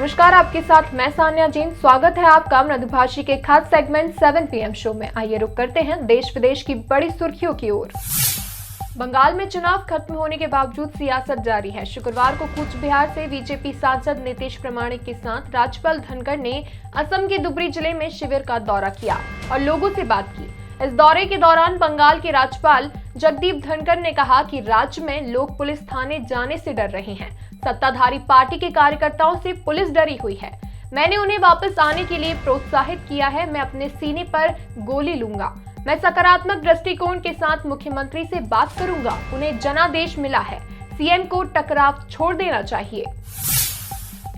नमस्कार, आपके साथ मैं सान्या जैन। स्वागत है आपका मृदुभाषी के खास सेगमेंट 7 PM शो में। आइए रुक करते हैं देश विदेश की बड़ी सुर्खियों की ओर। बंगाल में चुनाव खत्म होने के बावजूद सियासत जारी है। शुक्रवार को कूच बिहार से बीजेपी सांसद नीतीश प्रामाणिक के साथ राज्यपाल धनखड़ ने असम के धुबरी जिले में शिविर का दौरा किया और लोगों से बात की। इस दौरे के दौरान बंगाल के राज्यपाल जगदीप धनखड़ ने कहा कि राज्य में लोग पुलिस थाने जाने से डर रहे हैं। सत्ताधारी पार्टी के कार्यकर्ताओं से पुलिस डरी हुई है। मैंने उन्हें वापस आने के लिए प्रोत्साहित किया है। मैं अपने सीने पर गोली लूंगा। मैं सकारात्मक दृष्टिकोण के साथ मुख्यमंत्री से बात करूंगा। उन्हें जनादेश मिला है। सीएम को टकराव छोड़ देना चाहिए।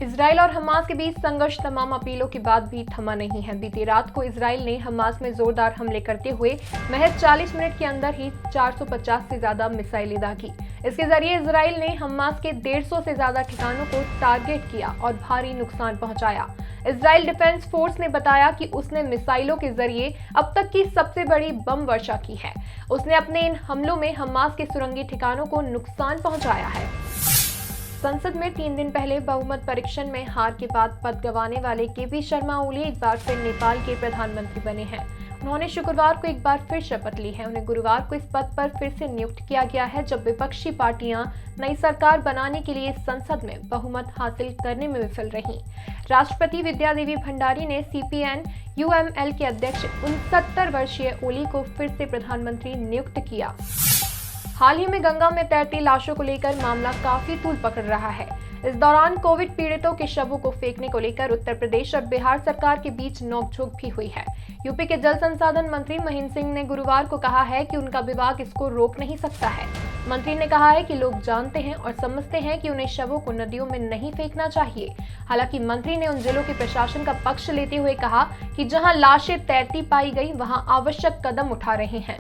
इजराइल और हमास के बीच संघर्ष तमाम अपीलों के बाद भी थमा नहीं है। बीती रात को इजराइल ने हमास में जोरदार हमले करते हुए महज 40 मिनट के अंदर ही 450 से ज्यादा मिसाइलें दागी। इसके जरिए इजराइल ने हमास के 150 से ज्यादा ठिकानों को टारगेट किया और भारी नुकसान पहुंचाया। इजराइल डिफेंस फोर्स ने बताया कि उसने मिसाइलों के जरिए अब तक की सबसे बड़ी बम वर्षा की है। उसने अपने इन हमलों में हमास के सुरंगी ठिकानों को नुकसान पहुंचाया है। संसद में 3 दिन पहले बहुमत परीक्षण में हार के बाद पद गंवाने वाले केपी शर्मा ओली एक बार फिर नेपाल के प्रधानमंत्री बने हैं। उन्होंने शुक्रवार को एक बार फिर शपथ ली है। उन्हें गुरुवार को इस पद पर फिर से नियुक्त किया गया है, जब विपक्षी पार्टियां नई सरकार बनाने के लिए संसद में बहुमत हासिल करने में विफल रहीं। राष्ट्रपति विद्यादेवी भंडारी ने CPN UML के अध्यक्ष 69 वर्षीय ओली को फिर से प्रधानमंत्री नियुक्त किया। हाल ही में गंगा में तैरती लाशों को लेकर मामला काफी तूल पकड़ रहा है। इस दौरान कोविड पीड़ितों के शवों को फेंकने को लेकर उत्तर प्रदेश और बिहार सरकार के बीच नोकझोंक भी हुई है। यूपी के जल संसाधन मंत्री महेंद्र सिंह ने गुरुवार को कहा है कि उनका विभाग इसको रोक नहीं सकता है। मंत्री ने कहा है कि लोग जानते हैं और समझते हैं कि उन्हें शवों को नदियों में नहीं फेंकना चाहिए। हालांकि मंत्री ने उन जिलों के प्रशासन का पक्ष लेते हुए कहा कि जहां लाशें तैरती पाई गई वहां आवश्यक कदम उठा रहे हैं।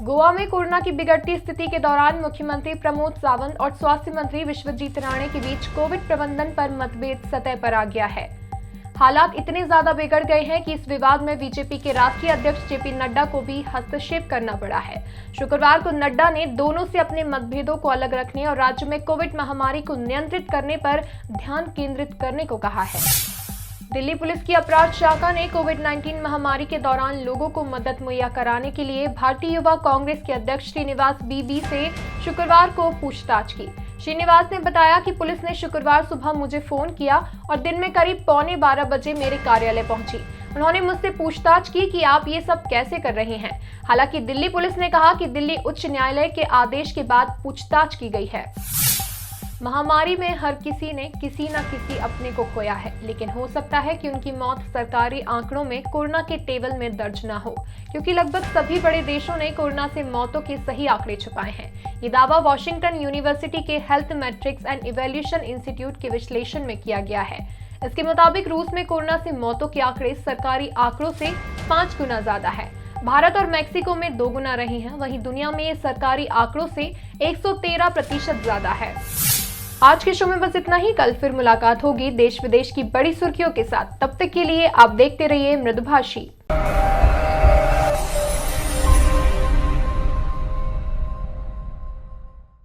गोवा में कोरोना की बिगड़ती स्थिति के दौरान मुख्यमंत्री प्रमोद सावंत और स्वास्थ्य मंत्री विश्वजीत राणे के बीच कोविड प्रबंधन पर मतभेद सतह पर आ गया है। हालात इतने ज्यादा बिगड़ गए हैं कि इस विवाद में बीजेपी के राष्ट्रीय अध्यक्ष JP नड्डा को भी हस्तक्षेप करना पड़ा है। शुक्रवार को नड्डा ने दोनों से अपने मतभेदों को अलग रखने और राज्य में कोविड महामारी को नियंत्रित करने पर ध्यान केंद्रित करने को कहा है। दिल्ली पुलिस की अपराध शाखा ने कोविड-19 महामारी के दौरान लोगों को मदद मुहैया कराने के लिए भारतीय युवा कांग्रेस के अध्यक्ष श्रीनिवास BB से शुक्रवार को पूछताछ की। श्रीनिवास ने बताया कि पुलिस ने शुक्रवार सुबह मुझे फोन किया और दिन में करीब 11:15 बजे मेरे कार्यालय पहुंची। उन्होंने मुझसे पूछताछ की कि आप ये सब कैसे कर रहे हैं। हालांकि दिल्ली पुलिस ने कहा कि दिल्ली उच्च न्यायालय के आदेश के बाद पूछताछ की गई है। महामारी में हर किसी ने किसी न किसी अपने को खोया है, लेकिन हो सकता है कि उनकी मौत सरकारी आंकड़ों में कोरोना के टेबल में दर्ज न हो, क्योंकि लगभग सभी बड़े देशों ने कोरोना से मौतों के सही आंकड़े छुपाए हैं। ये दावा वॉशिंगटन यूनिवर्सिटी के health matrix and evaluation institute के विश्लेषण में किया गया है। इसके मुताबिक रूस में कोरोना से मौतों के आंकड़े सरकारी आंकड़ों से 5 गुना ज्यादा है। भारत और मैक्सिको में 2 गुना रहे हैं। वहीं दुनिया में ये सरकारी आंकड़ों से 113% ज्यादा है। आज के शो में बस इतना ही। कल फिर मुलाकात होगी देश विदेश की बड़ी सुर्खियों के साथ। तब तक के लिए आप देखते रहिए मृदुभाषी।